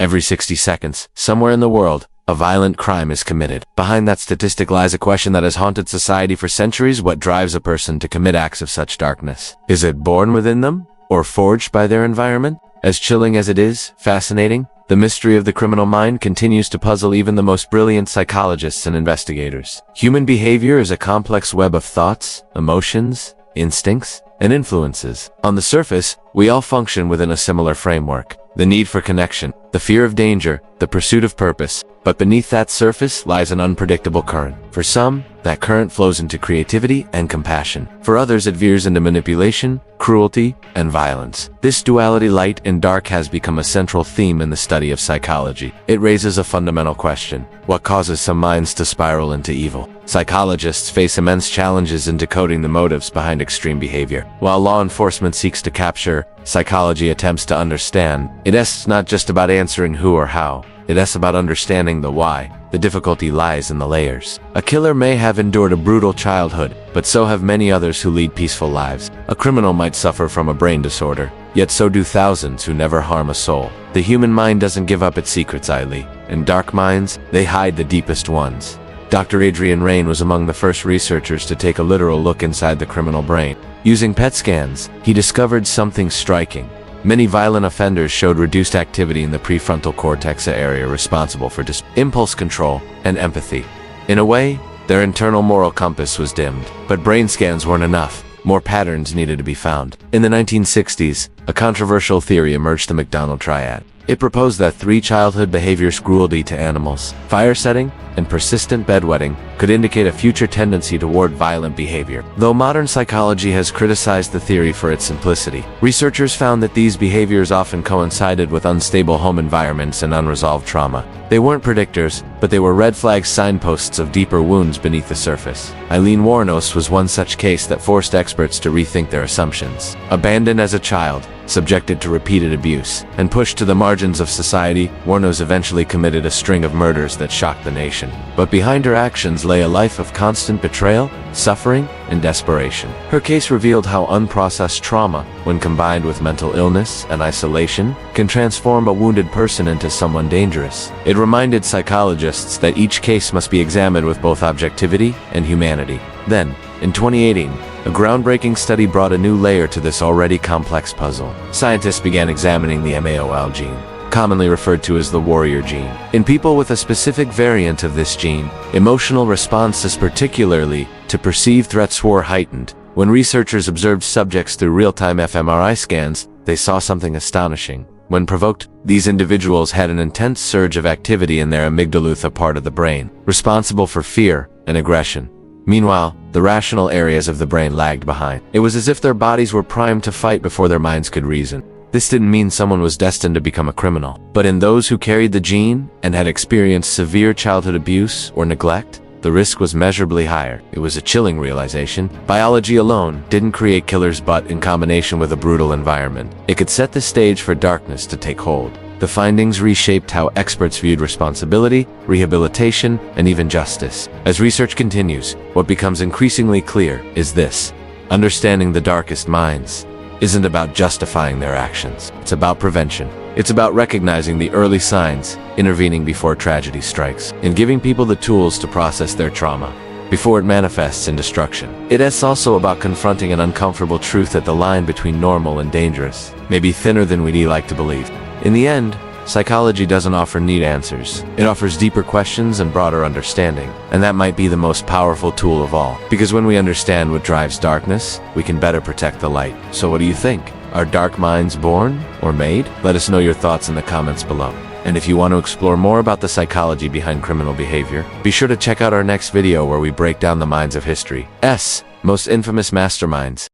Every 60 seconds, somewhere in the world, a violent crime is committed. Behind that statistic lies a question that has haunted society for centuries: what drives a person to commit acts of such darkness? Is it born within them, or forged by their environment? As chilling as it is fascinating, the mystery of the criminal mind continues to puzzle even the most brilliant psychologists and investigators. Human behavior is a complex web of thoughts, emotions, instincts, and influences. On the surface, we all function within a similar framework: the need for connection, the fear of danger, the pursuit of purpose. But beneath that surface lies an unpredictable current. For some, that current flows into creativity and compassion. For others, it veers into manipulation, cruelty, and violence. This duality, light and dark, has become a central theme in the study of psychology. It raises a fundamental question: what causes some minds to spiral into evil? Psychologists face immense challenges in decoding the motives behind extreme behavior. While law enforcement seeks to capture, psychology attempts to understand. It's not just about answering who or how. It's about understanding the why. The difficulty lies in the layers. A killer may have endured a brutal childhood, but so have many others who lead peaceful lives. A criminal might suffer from a brain disorder, yet so do thousands who never harm a soul. The human mind doesn't give up its secrets idly. In dark minds, they hide the deepest ones. Dr. Adrian Raine was among the first researchers to take a literal look inside the criminal brain. Using PET scans, he discovered something striking. Many violent offenders showed reduced activity in the prefrontal cortex, area responsible for impulse control and empathy. In a way, their internal moral compass was dimmed. But brain scans weren't enough. More patterns needed to be found. In the 1960s, a controversial theory emerged: the McDonald triad. It proposed that 3 childhood behaviors: cruelty to animals, fire setting, and persistent bedwetting, could indicate a future tendency toward violent behavior. Though modern psychology has criticized the theory for its simplicity, researchers found that these behaviors often coincided with unstable home environments and unresolved trauma. They weren't predictors, but they were red flag signposts of deeper wounds beneath the surface. Aileen Wuornos was one such case that forced experts to rethink their assumptions. Abandoned as a child, subjected to repeated abuse, and pushed to the margins of society, Wuornos eventually committed a string of murders that shocked the nation. But behind her actions lay a life of constant betrayal, suffering, and desperation. Her case revealed how unprocessed trauma, when combined with mental illness and isolation, can transform a wounded person into someone dangerous. It reminded psychologists that each case must be examined with both objectivity and humanity. Then, in 2018, a groundbreaking study brought a new layer to this already complex puzzle. Scientists began examining the MAOA-L gene, commonly referred to as the warrior gene. In people with a specific variant of this gene, emotional responses, particularly to perceived threats, were heightened. When researchers observed subjects through real-time fMRI scans, they saw something astonishing. When provoked, these individuals had an intense surge of activity in their amygdala, a part of the brain responsible for fear and aggression. Meanwhile, the rational areas of the brain lagged behind. It was as if their bodies were primed to fight before their minds could reason. This didn't mean someone was destined to become a criminal. But in those who carried the gene and had experienced severe childhood abuse or neglect, the risk was measurably higher. It was a chilling realization. Biology alone didn't create killers, but in combination with a brutal environment, it could set the stage for darkness to take hold. The findings reshaped how experts viewed responsibility, rehabilitation, and even justice. As research continues, what becomes increasingly clear is this: understanding the darkest minds isn't about justifying their actions. It's about prevention. It's about recognizing the early signs, intervening before tragedy strikes, and giving people the tools to process their trauma before it manifests in destruction. It's also about confronting an uncomfortable truth that the line between normal and dangerous may be thinner than we'd like to believe. In the end, psychology doesn't offer neat answers. It offers deeper questions and broader understanding. And that might be the most powerful tool of all. Because when we understand what drives darkness, we can better protect the light. So what do you think? Are dark minds born or made? Let us know your thoughts in the comments below. And if you want to explore more about the psychology behind criminal behavior, be sure to check out our next video where we break down the minds of history's most infamous masterminds.